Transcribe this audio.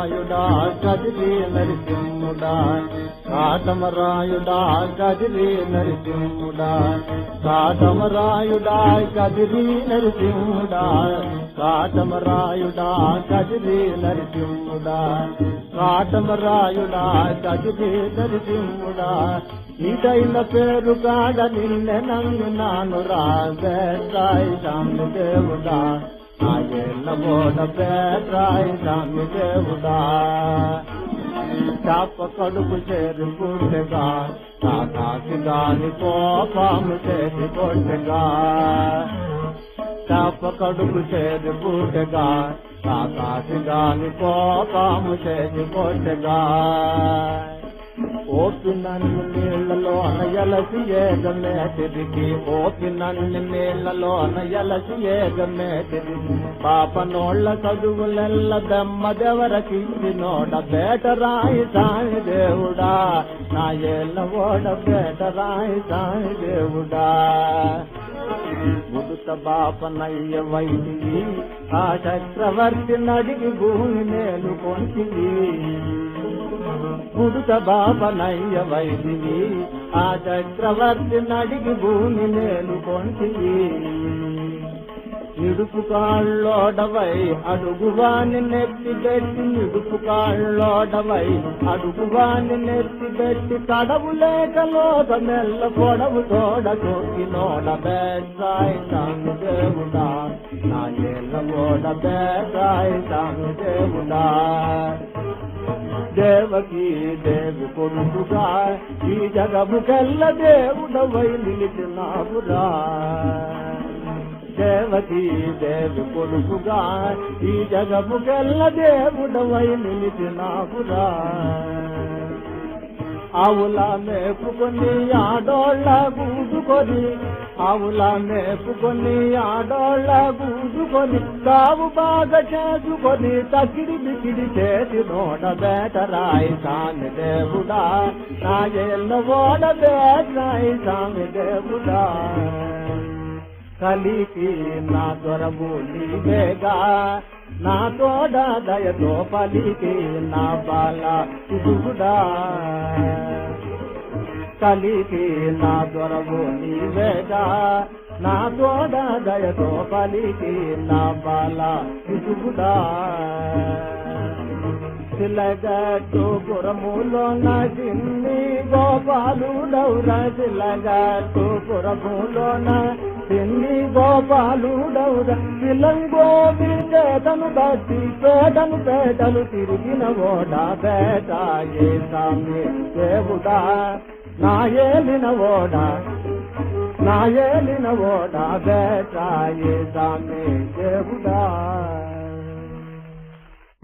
కాటమరాయుడా కదిరి నరసింహుడా కాటమరాయుడా కదిరి నరసింహుడా కాటమరాయుడా కదిరి నరసింహుడా కాటమరాయుడా కదిరి నరసింహుడా కాటమరాయుడా కదిరి నరసింహుడా ఇదైన పేరు కాడ నిన్నే నమ్మినాను రా బేట్రాయి స్వామి దేవుడా నాయన ఓడ బేట్రాయి స్వామి దేవుడా చాప కడుపు చేరి పుట్టగా కాకాసి గాని కోపము చేసి కొట్టగా చాప కడుపు చేరి పుట్టగా కాకాసి గాని కోపము చేసి కొట్టగా ఓపి నన్ను నీళ్లలో అనయలసి ఏగమే తిరిగి ఓపి నన్ను నీళ్లలో అనయలసి ఏగమే తిరిగి పాపనోళ్ల చదువులెల్ల బెమ్మదెవరకిచ్చి నోడ బేటరాయి సాయి దేవుడా నా ఏళ్ళ ఓడ బేటరాయి సాయి దేవుడా ముదుత బాపనయ్య వైదివి ఆ చక్రవర్తి నడిగి భూమి మేలు కొంటివి ముదుత బాపనయ్య వైదివి ఆ చక్రవర్తి నడిగి భూమి మేలు కొంటివి ఇడుపు కాళ్ళోడవై అడుగువాని నెత్తి పెట్టి ఇడుపు కాళ్ళోడవై అడుగువాని నెత్తి పెట్టి కడవు లేక లోక మెల్ల పొడవు తోడ చోకి నోడ బేసాయి సామి దేవుడా నా ఏళ్ళ ఓడ బేసాయి సామి దేవుడా దేవకి దేవి కొడుకుగా ఈ జగముకెల్ల దేవుడవై నిలిచినావురా దేవకి దేవి కొడుకుగా ఈ జగముకెల్ల దేవుడవై నిలిచినావురా ఆవుల మేపుకొని ఆడోళ్ళ గూడుకొని ఆవుల మేపుకొని ఆడోళ్ళ గూడుకొని కావు బాగా చేసుకొని తకిడి బికిడి చేసి నోడ బేటరాయి సామి దేవుడా నా ఏళ్ళ ఓడ బేటరాయి సామి దేవుడా కలికి నా దొరబు నీవేగా నా తోడ దయతో పలికి నా బాల ఇదుగుడా కలికి నా దొరబు నీవేగా నా తోడ దయతో పలికి నా బాల ఇదుగుడా శిలగట్టు పురములో నా చిన్ని గోపాలుడౌరా శిలగట్టు పురములో నా చిన్ని గోపాలుడౌరా శిలంగోవి చేతను బట్టి పేటను పేటలు తిరిగిన ఓడ బేటాయే సామి దేవుడా నా ఏలిన ఓడ నా ఏలిన ఓడ బేటాయే సామి దేవుడా